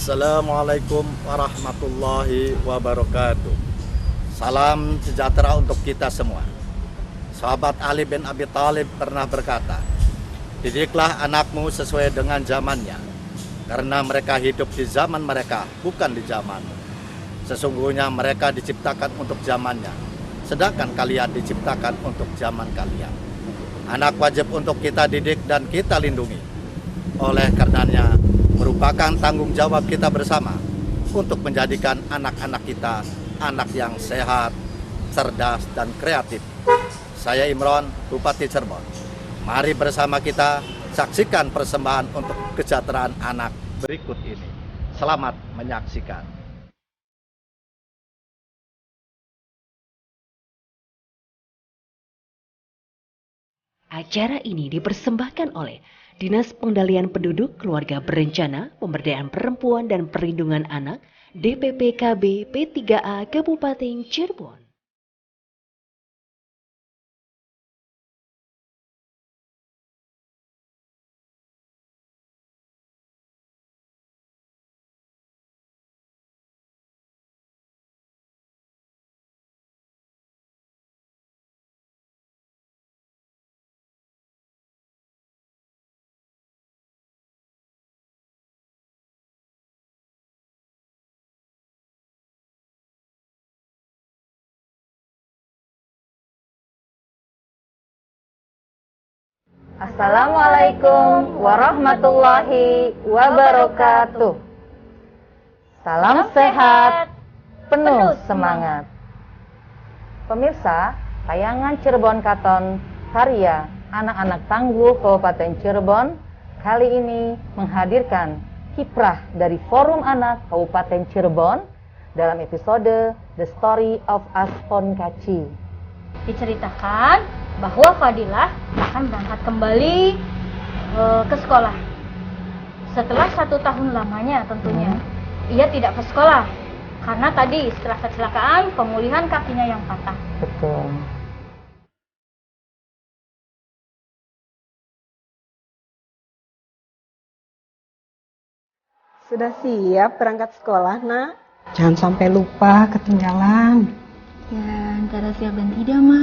Assalamualaikum warahmatullahi wabarakatuh. Salam sejahtera untuk kita semua. Sahabat Ali bin Abi Thalib pernah berkata, didiklah anakmu sesuai dengan zamannya, karena mereka hidup di zaman mereka, bukan di zamanmu. Sesungguhnya mereka diciptakan untuk zamannya, sedangkan kalian diciptakan untuk zaman kalian. Anak wajib untuk kita didik dan kita lindungi. Oleh karenanya, merupakan tanggung jawab kita bersama untuk menjadikan anak-anak kita anak yang sehat, cerdas, dan kreatif. Saya Imron, Bupati Cirebon. Mari bersama kita saksikan persembahan untuk kesejahteraan anak berikut ini. Selamat menyaksikan. Acara ini dipersembahkan oleh Dinas Pengendalian Penduduk, Keluarga Berencana, Pemberdayaan Perempuan dan Perlindungan Anak, DPPKB P3A Kabupaten Cirebon. Assalamualaikum warahmatullahi wabarakatuh. Salam sehat, penuh semangat. Pemirsa, tayangan Cirebon Katon karya anak-anak tangguh Kabupaten Cirebon kali ini menghadirkan kiprah dari Forum Anak Kabupaten Cirebon dalam episode The Story of Aspon Kaci. Diceritakan bahwa Fadilah akan berangkat kembali ke sekolah. Setelah 1 tahun lamanya tentunya. Ia tidak ke sekolah karena tadi setelah kecelakaan pemulihan kakinya yang patah. Betul. Sudah siap berangkat sekolah, Nak? Jangan sampai lupa ketinggalan. Ya, antara siap dan tidak, Ma.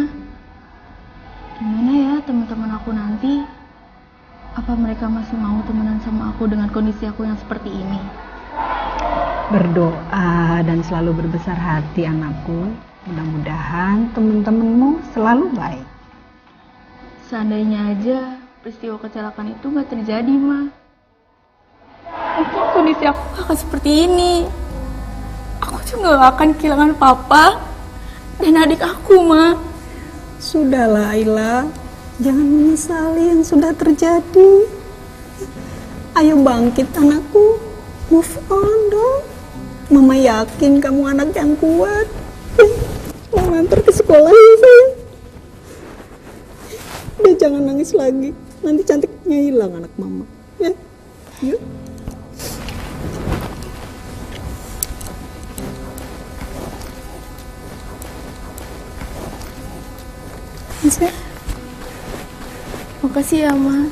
Gimana ya teman-teman aku nanti? Apa mereka masih mau temenan sama aku dengan kondisi aku yang seperti ini? Berdoa dan selalu berbesar hati, anakku. Mudah-mudahan teman-temanmu selalu baik. Seandainya aja peristiwa kecelakaan itu gak terjadi, Ma. Mungkin kondisi aku akan seperti ini. Aku juga gak akan kehilangan papa dan adik aku, Ma. Sudahlah, Ayla. Jangan menyesali yang sudah terjadi. Ayo bangkit, anakku. Move on dong. Mama yakin kamu anak yang kuat. Mau antar ke sekolah ya, sayang. Udah jangan nangis lagi. Nanti cantiknya hilang anak mama. Ya, yuk. Makasih ya, Ma.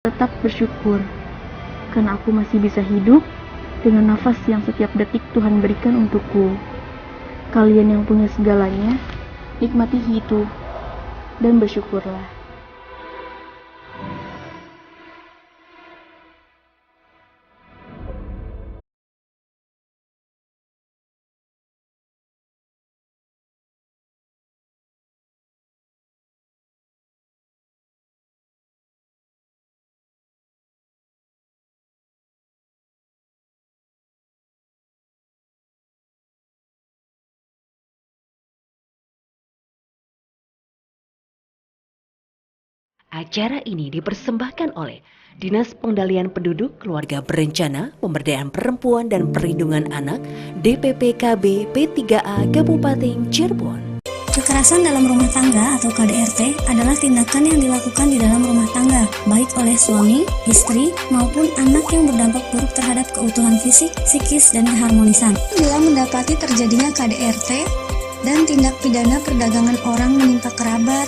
tetap bersyukur karena aku masih bisa hidup dengan nafas yang setiap detik Tuhan berikan untukku. Kalian yang punya segalanya, nikmati hidup dan bersyukurlah. Acara ini dipersembahkan oleh Dinas Pengendalian Penduduk, Keluarga Berencana, Pemberdayaan Perempuan dan Perlindungan Anak, DPPKB P3A Kabupaten Cirebon. Kekerasan dalam rumah tangga atau KDRT adalah tindakan yang dilakukan di dalam rumah tangga, baik oleh suami, istri, maupun anak yang berdampak buruk terhadap keutuhan fisik, psikis, dan keharmonisan. Bila mendapati terjadinya KDRT dan tindak pidana perdagangan orang menimpa kerabat,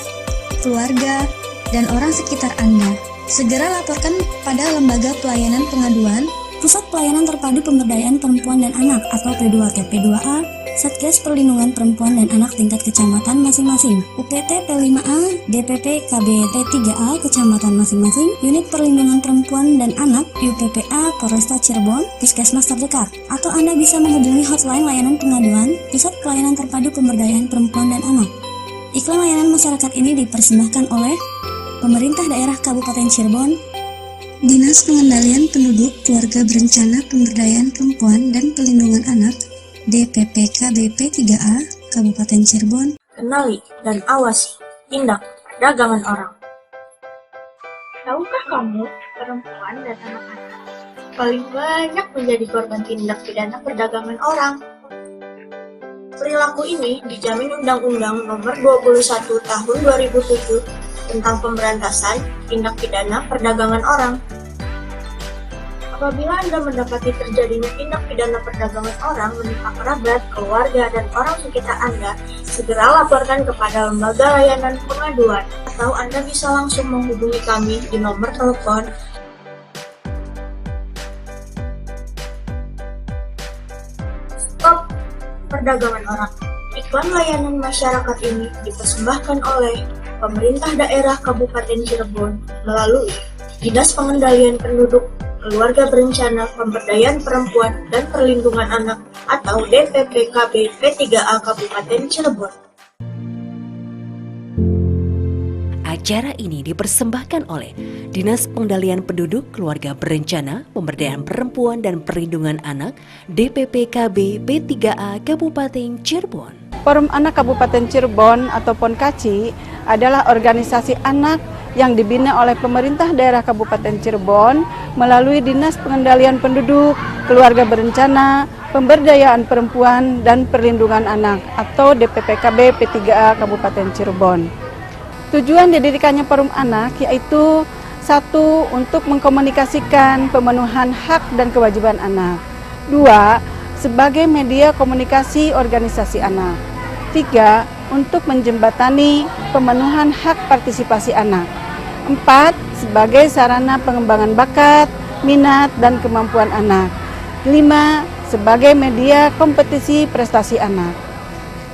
keluarga, dan orang sekitar Anda, segera laporkan pada Lembaga Pelayanan Pengaduan, Pusat Pelayanan Terpadu Pemberdayaan Perempuan dan Anak atau P2T P2A, Satgas Perlindungan Perempuan dan Anak tingkat kecamatan masing-masing, UPT P5A, DPP KB P3A kecamatan masing-masing, Unit Perlindungan Perempuan dan Anak UPPA Polresta Cirebon, Puskesmas terdekat, atau Anda bisa menghubungi hotline layanan pengaduan Pusat Pelayanan Terpadu Pemberdayaan Perempuan dan Anak. Iklan layanan masyarakat ini dipersembahkan oleh Pemerintah Daerah Kabupaten Cirebon, Dinas Pengendalian Penduduk, Keluarga Berencana, Pemberdayaan Perempuan dan Perlindungan Anak, DPPKB P3A Kabupaten Cirebon. Kenali dan awasi tindak perdagangan orang. Tahukah kamu, perempuan dan anak-anak paling banyak menjadi korban tindak pidana perdagangan orang? Perilaku ini dijamin Undang-Undang Nomor 21 Tahun 2007 tentang pemberantasan tindak pidana perdagangan orang. Apabila Anda mendapati terjadinya tindak pidana perdagangan orang menimpa kerabat, keluarga, dan orang sekitar Anda, segera laporkan kepada Lembaga Layanan Pengaduan, atau Anda bisa langsung menghubungi kami di nomor telepon 'Stop Perdagangan Orang'. Iklan layanan masyarakat ini dipersembahkan oleh Pemerintah Daerah Kabupaten Cirebon melalui Dinas Pengendalian Penduduk, Keluarga Berencana, Pemberdayaan Perempuan dan Perlindungan Anak atau DPPKB P3A Kabupaten Cirebon. Acara ini dipersembahkan oleh Dinas Pengendalian Penduduk, Keluarga Berencana, Pemberdayaan Perempuan dan Perlindungan Anak, DPPKB P3A Kabupaten Cirebon. Forum Anak Kabupaten Cirebon atau PONKACI adalah organisasi anak yang dibina oleh Pemerintah Daerah Kabupaten Cirebon melalui Dinas Pengendalian Penduduk, Keluarga Berencana, Pemberdayaan Perempuan dan Perlindungan Anak atau DPPKB P3A Kabupaten Cirebon. Tujuan didirikannya Forum Anak yaitu 1. Untuk mengkomunikasikan pemenuhan hak dan kewajiban anak. 2. Sebagai media komunikasi organisasi anak. 3. Untuk menjembatani pemenuhan hak partisipasi anak. 4. Sebagai sarana pengembangan bakat, minat, dan kemampuan anak. 5. Sebagai media kompetisi prestasi anak.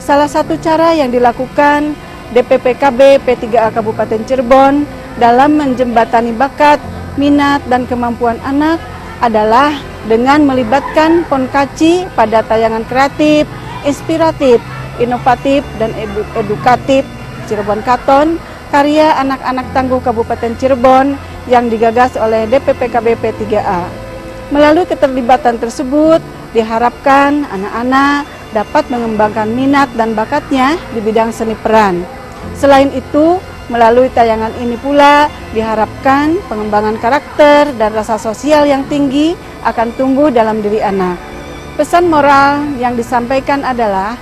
Salah satu cara yang dilakukan DPPKB P3A Kabupaten Cirebon dalam menjembatani bakat, minat, dan kemampuan anak adalah dengan melibatkan PONKACI pada tayangan kreatif, inspiratif, inovatif, dan edukatif Cirebon Katon, karya anak-anak tangguh Kabupaten Cirebon yang digagas oleh DPPKB P3A. Melalui keterlibatan tersebut, diharapkan anak-anak dapat mengembangkan minat dan bakatnya di bidang seni peran. Selain itu, melalui tayangan ini pula diharapkan pengembangan karakter dan rasa sosial yang tinggi akan tumbuh dalam diri anak. Pesan moral yang disampaikan adalah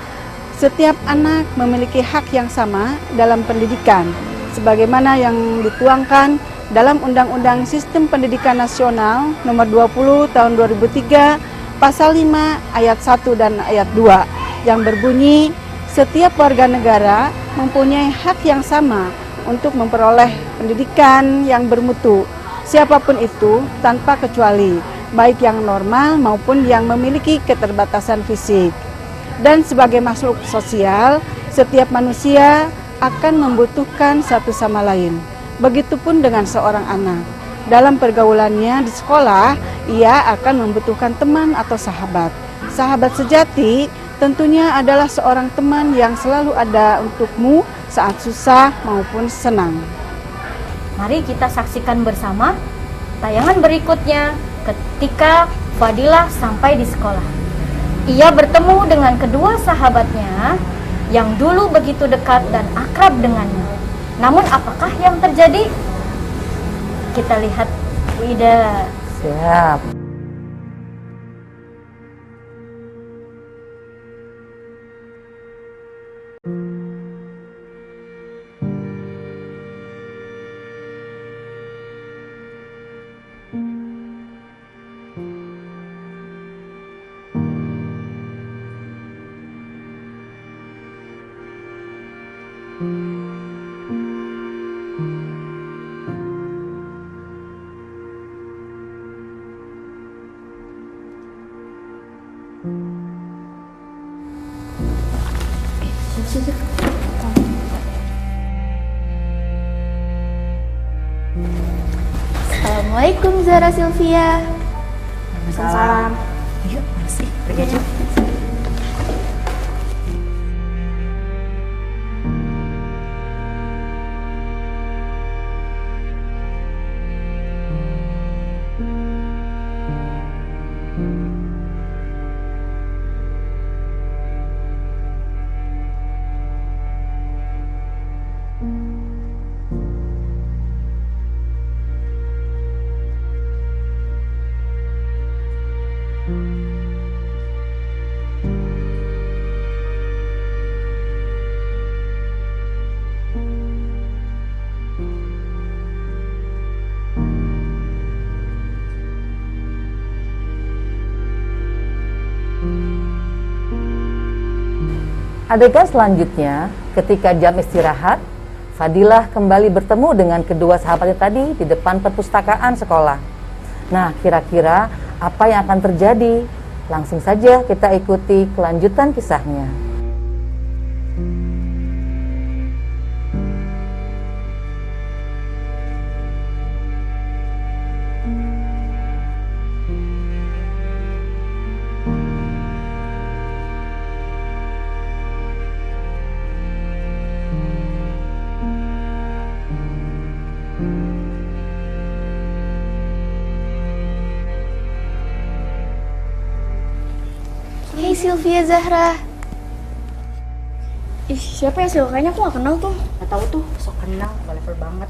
setiap anak memiliki hak yang sama dalam pendidikan, sebagaimana yang dituangkan dalam Undang-Undang Sistem Pendidikan Nasional Nomor 20 Tahun 2003, Pasal 5 Ayat 1 dan Ayat 2, yang berbunyi, setiap warga negara mempunyai hak yang sama untuk memperoleh pendidikan yang bermutu, siapapun itu tanpa kecuali, baik yang normal maupun yang memiliki keterbatasan fisik. Dan sebagai makhluk sosial, setiap manusia akan membutuhkan satu sama lain. Begitupun dengan seorang anak. Dalam pergaulannya di sekolah, ia akan membutuhkan teman atau sahabat. Sahabat sejati tentunya adalah seorang teman yang selalu ada untukmu saat susah maupun senang. Mari kita saksikan bersama tayangan berikutnya ketika Fadilah sampai di sekolah. Ia bertemu dengan kedua sahabatnya yang dulu begitu dekat dan akrab dengannya. Namun apakah yang terjadi? Kita lihat, Wida. Siap. Assalamualaikum Zara Sylvia. Salam. Yuk, masih. Pergi aja. Adegan selanjutnya, ketika jam istirahat, Fadilah kembali bertemu dengan kedua sahabatnya tadi di depan perpustakaan sekolah. Nah, kira-kira apa yang akan terjadi? Langsung saja kita ikuti kelanjutan kisahnya. Hey Sylvia Zahra. Ih, siapa ya Sil? Kayaknya aku gak kenal tuh. Gak tahu tuh, sok kenal, gak level banget.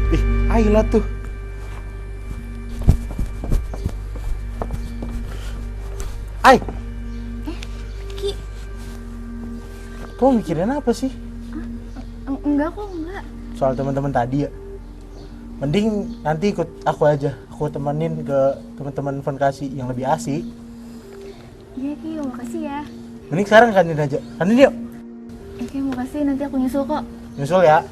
Ih, Ayla tuh. Ay. Ki. Kau mikirin apa sih? Enggak kok, enggak. Soal teman-teman tadi ya. Mending nanti ikut aku aja. Aku temenin ke teman-teman Fonkasi yang lebih asik. Iya Ki, makasih ya. Mending sekarang kantin aja. Kantin yuk. Oke, makasih. Nanti aku nyusul kok. Nyusul ya.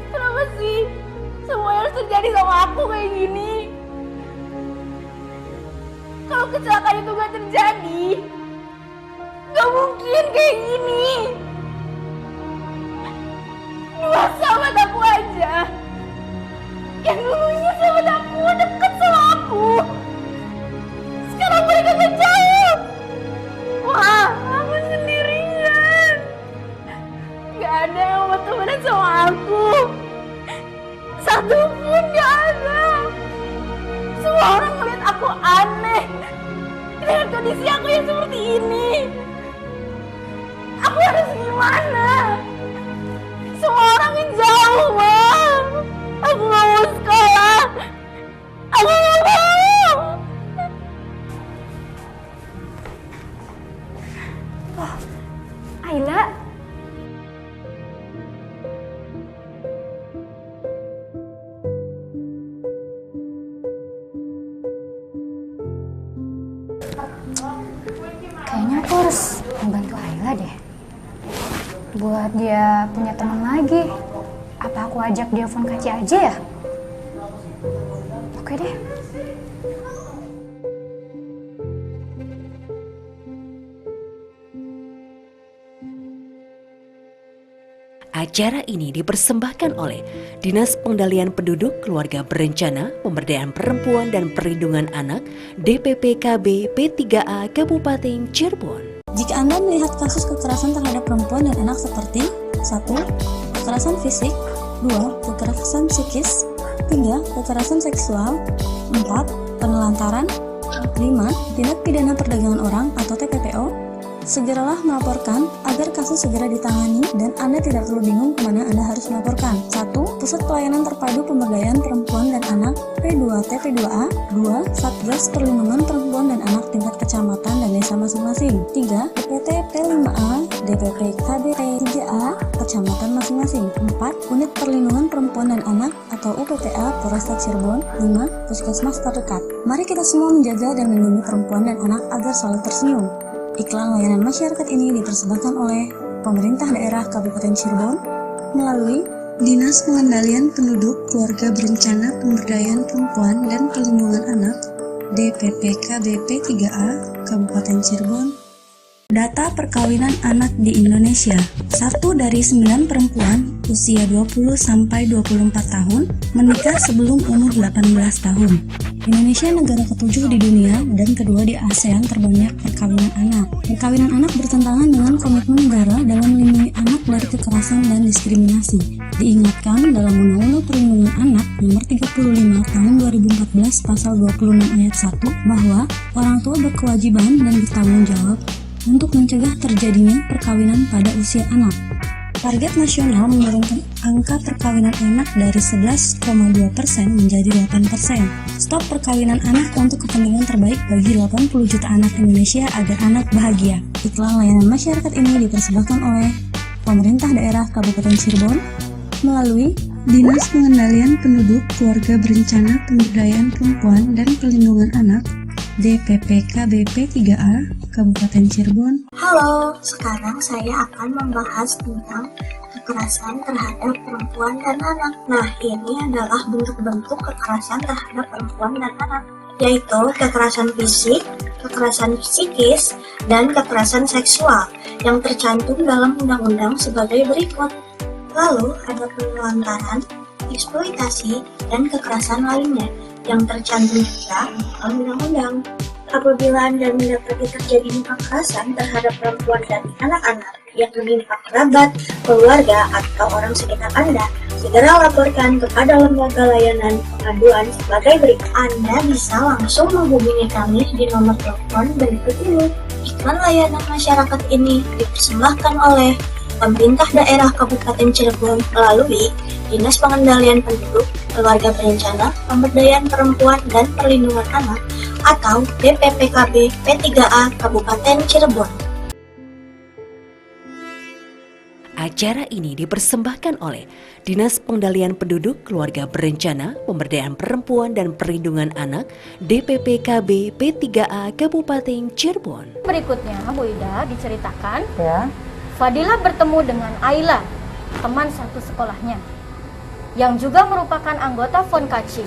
Kenapa sih? Semua harus terjadi sama aku kayak gini. Kalau kecelakaan itu gak terjadi, gak mungkin kayak gini. Dua sahabat aku aja yang dulunya sahabat aku deket sama aku, sekarang mereka gak jauh. Wah, aku sendirian. Gak ada yang mau temenan sama aku. Satu pun gak ada. Semua orang melihat aku aneh dengan kondisi aku yang seperti ini. Aku harus gimana? Semua orang yang jauh, Bang. Aku gak mau sekolah. Aku gak mau. Oh, Ayla. Kayaknya aku harus membantu Ayla deh. Buat dia punya teman lagi. Apa aku ajak dia phone kaci aja ya? Oke deh. Acara ini dipersembahkan oleh Dinas Pengendalian Penduduk, Keluarga Berencana, Pemberdayaan Perempuan dan Perlindungan Anak, DPPKB P3A Kabupaten Cirebon. Jika Anda melihat kasus kekerasan terhadap perempuan dan anak seperti 1. Kekerasan fisik, 2. Kekerasan psikis, 3. Kekerasan seksual, 4. Penelantaran, 5. Tindak pidana perdagangan orang atau TPPO, segeralah melaporkan agar kasus segera ditangani dan Anda tidak perlu bingung kemana Anda harus melaporkan. 1. Pusat Pelayanan Terpadu Pemberdayaan Perempuan dan Anak P2T P2A. 2. Satgas Perlindungan Perempuan dan Anak tingkat kecamatan dan desa masing-masing. 3. DPT P5A DPP KB P3A kecamatan masing-masing. 4. Unit Perlindungan Perempuan dan Anak atau UPPA Polresta Cirebon. 5. Puskesmas terdekat. Mari kita semua menjaga dan melindungi perempuan dan anak agar selalu tersenyum. Iklan layanan masyarakat ini dipersembahkan oleh Pemerintah Daerah Kabupaten Cirebon melalui Dinas Pengendalian Penduduk, Keluarga Berencana, Pemberdayaan Perempuan dan Perlindungan Anak DPPKB P3A Kabupaten Cirebon. Data perkawinan anak di Indonesia, 1 dari 9 perempuan usia 20-24 tahun menikah sebelum umur 18 tahun. Indonesia negara ke-7 di dunia dan kedua di ASEAN terbanyak perkawinan anak. Perkawinan anak bertentangan dengan komitmen negara dalam melindungi anak dari kekerasan dan diskriminasi. Diingatkan dalam Undang-Undang Perlindungan Anak Nomor 35 Tahun 2014 Pasal 26 Ayat 1 bahwa orang tua berkewajiban dan bertanggung jawab untuk mencegah terjadinya perkawinan pada usia anak. Target nasional menurunkan angka perkawinan anak dari 11,2% menjadi 8%. Stop perkawinan anak untuk kepentingan terbaik bagi 80 juta anak Indonesia agar anak bahagia. Iklan layanan masyarakat ini dipersembahkan oleh Pemerintah Daerah Kabupaten Cirebon melalui Dinas Pengendalian Penduduk, Keluarga Berencana, Pemberdayaan Perempuan dan Perlindungan Anak DPPKB P3A Kabupaten Cirebon. Halo, sekarang saya akan membahas tentang kekerasan terhadap perempuan dan anak. Nah, ini adalah bentuk-bentuk kekerasan terhadap perempuan dan anak, yaitu kekerasan fisik, kekerasan psikis, dan kekerasan seksual yang tercantum dalam undang-undang sebagai berikut. Lalu ada penelantaran, eksploitasi, dan kekerasan lainnya yang tercantum juga dalam undang-undang. Apabila Anda mendapati terjadinya kekerasan terhadap perempuan dan anak-anak yang menimpa kerabat, keluarga, atau orang sekitar Anda, segera laporkan kepada lembaga layanan pengaduan sebagai berikut. Anda bisa langsung menghubungi kami di nomor telepon berikut ini. Iklan layanan masyarakat ini dipersembahkan oleh Pemerintah Daerah Kabupaten Cirebon melalui Dinas Pengendalian Penduduk, Keluarga Berencana, Pemberdayaan Perempuan dan Perlindungan Anak atau DPPKB P3A Kabupaten Cirebon. Acara ini dipersembahkan oleh Dinas Pengendalian Penduduk, Keluarga Berencana, Pemberdayaan Perempuan dan Perlindungan Anak DPPKB P3A Kabupaten Cirebon. Berikutnya, Bu Ida diceritakan Ya. Fadilah bertemu dengan Ayla, teman satu sekolahnya, yang juga merupakan anggota Fonkaci.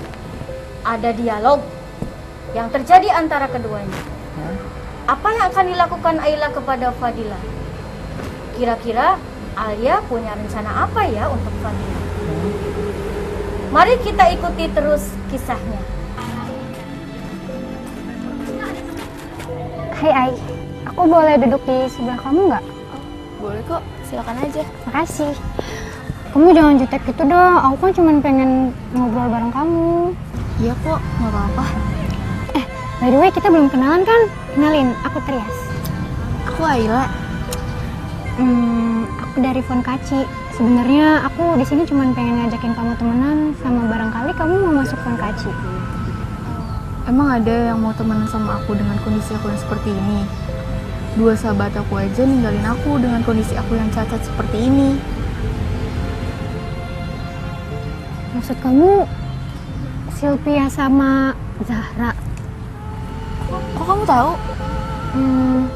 Ada dialog yang terjadi antara keduanya. apa yang akan dilakukan Ayla kepada Fadilah? Kira-kira Alia punya rencana apa ya untuk Fadilah? Mari kita ikuti terus kisahnya. Hai Ai, aku boleh duduk di sebelah kamu nggak? Boleh kok, silakan aja. Makasih. Kamu jangan jutek gitu dong, aku kan cuma pengen ngobrol bareng kamu. Iya kok, nggak apa-apa. By the way, kita belum kenalan kan? Kenalin, aku Trias. Aku Ayla. Aku dari Fonkaci. Sebenarnya aku di sini cuma pengen ngajakin kamu temenan sama barangkali kamu mau masuk Fonkaci. Emang ada yang mau temenan sama aku dengan kondisi aku yang seperti ini? 2 sahabat aku aja ninggalin aku dengan kondisi aku yang cacat seperti ini. Maksud kamu Sylvia sama Zahra? Kok kamu tahu?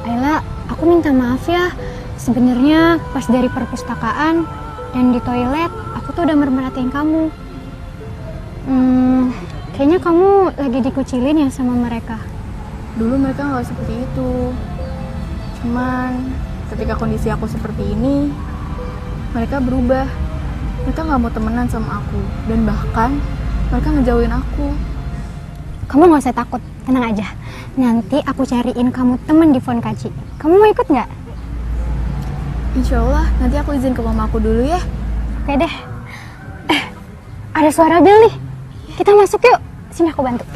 Ayla, aku minta maaf ya. Sebenarnya pas dari perpustakaan dan di toilet, aku tuh udah merhatiin kamu. Kayaknya kamu lagi dikucilin ya sama mereka. Dulu mereka nggak seperti itu. Cuman ketika kondisi aku seperti ini, mereka berubah. Mereka nggak mau temenan sama aku. Dan bahkan mereka ngejauhin aku. Kamu nggak usah takut, tenang aja. Nanti aku cariin kamu temen di Fonkaci. Kamu mau ikut nggak? Insya Allah, nanti aku izin ke mama aku dulu ya. Oke deh. Ada suara bel nih. Kita masuk yuk. Sini aku bantu.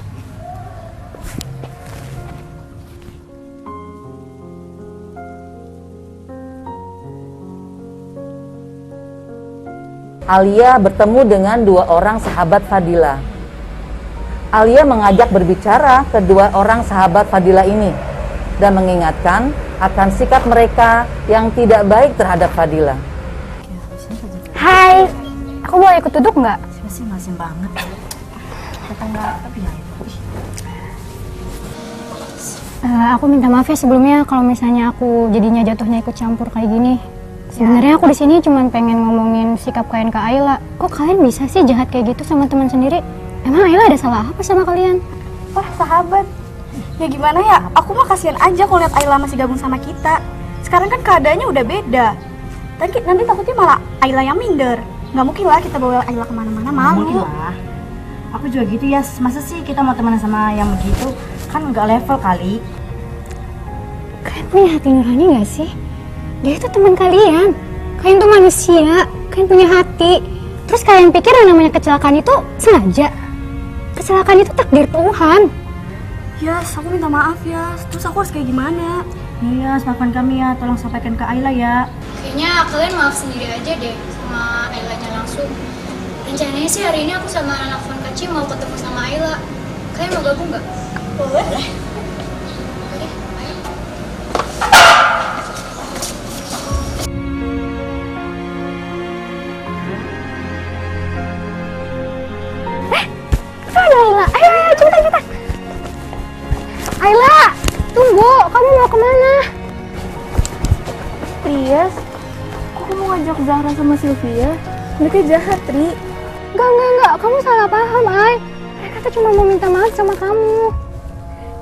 Alia bertemu dengan 2 orang sahabat Fadilah. Alia mengajak berbicara kedua orang sahabat Fadilah ini dan mengingatkan akan sikap mereka yang tidak baik terhadap Fadilah. Hai, aku boleh ikut duduk nggak? Masih banget. Aku minta maaf ya sebelumnya kalau misalnya aku jadinya jatuhnya ikut campur kayak gini. Sebenarnya aku di sini cuma pengen ngomongin sikap kalian ke Ayla. Kok kalian bisa sih jahat kayak gitu sama teman sendiri? Emang Ayla ada salah apa sama kalian? Wah, sahabat. Ya gimana ya? Aku mah kasihan aja kalau lihat Ayla masih gabung sama kita. Sekarang kan keadaannya udah beda. Nanti takutnya malah Ayla yang minder. Nggak mungkin lah kita bawa Ayla kemana-mana, malu. Mungkin lah. Aku juga gitu ya. Masa sih kita mau temenan sama yang begitu? Kan nggak level kali. Kalian punya hati nurani nggak sih? Dia itu teman kalian. Kalian tuh manusia. Kalian punya hati. Terus kalian pikir yang namanya kecelakaan itu sengaja? Kecelakaan itu takdir Tuhan. Yas, aku minta maaf ya. Terus aku harus kayak gimana? Iya, maafkan kami ya. Tolong sampaikan ke Ayla ya. Kayaknya kalian maaf sendiri aja deh sama Aylanya langsung. Rencananya sih hari ini aku sama anak Fonkaci mau ketemu sama Ayla. Kalian mau gabung nggak? Boleh. Oke, ayo. Itu ada Ayla. Ayo, cepetan. Ayla, tunggu. Kamu mau kemana? Trias, kok kamu ngajak Zahra sama Sylvia? Mereka jahat, Tri. Enggak. Kamu salah paham, Ay. Mereka tuh cuma mau minta maaf sama kamu.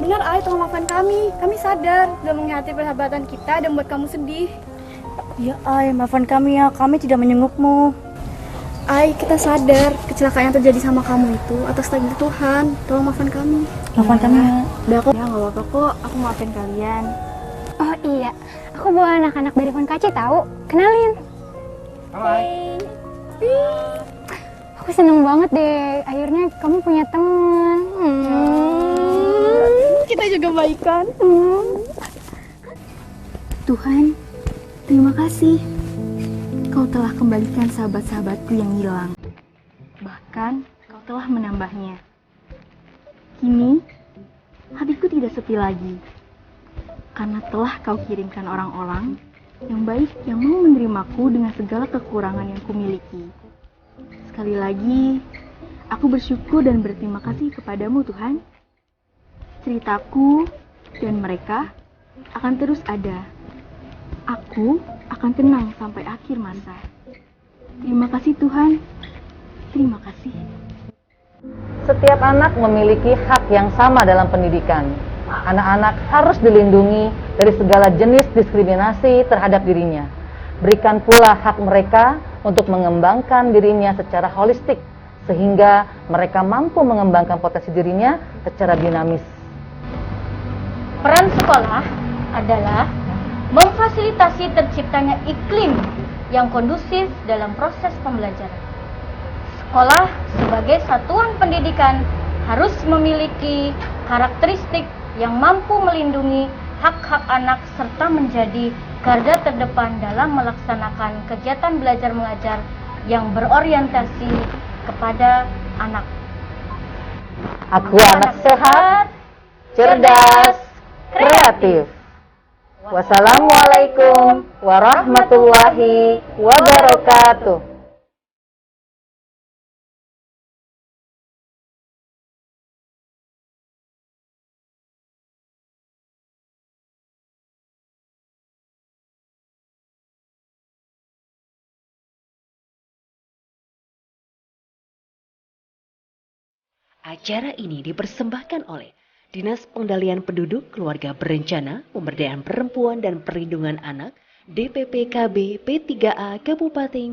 Benar, Ay, tolong maafkan kami. Kami sadar sudah menghati persahabatan kita dan buat kamu sedih. Ya, Ay, maafkan kami ya. Kami tidak menyengukmu. Ay, kita sadar kecelakaan yang terjadi sama kamu itu atas takdir Tuhan. Tolong maafkan kami. Maafkan kami ya. Udah kok, ya nggak apa-apa kok. Aku maafin kalian. Oh iya, aku bawa anak-anak dari Fonkaci tahu. Kenalin. Hai. Aku seneng banget deh. Akhirnya kamu punya teman. Kita juga baikan. Tuhan, terima kasih. Kau telah kembalikan sahabat-sahabatku yang hilang. Bahkan, kau telah menambahnya. Kini, hatiku tidak sepi lagi. Karena telah kau kirimkan orang-orang yang baik yang mau menerimaku dengan segala kekurangan yang kumiliki. Sekali lagi, aku bersyukur dan berterima kasih kepadamu Tuhan. Ceritaku dan mereka akan terus ada. Aku akan tenang sampai akhir masa. Terima kasih Tuhan. Terima kasih. Setiap anak memiliki hak yang sama dalam pendidikan. Anak-anak harus dilindungi dari segala jenis diskriminasi terhadap dirinya. Berikan pula hak mereka untuk mengembangkan dirinya secara holistik, sehingga mereka mampu mengembangkan potensi dirinya secara dinamis. Peran sekolah adalah memfasilitasi terciptanya iklim yang kondusif dalam proses pembelajaran. Sekolah sebagai satuan pendidikan harus memiliki karakteristik yang mampu melindungi hak-hak anak serta menjadi garda terdepan dalam melaksanakan kegiatan belajar mengajar yang berorientasi kepada anak. Aku anak sehat, cerdas, kreatif. Wassalamualaikum warahmatullahi wabarakatuh. Acara ini dipersembahkan oleh Dinas Pengendalian Penduduk, Keluarga Berencana, Pemberdayaan Perempuan dan Perlindungan Anak, DPPKB P3A Kabupaten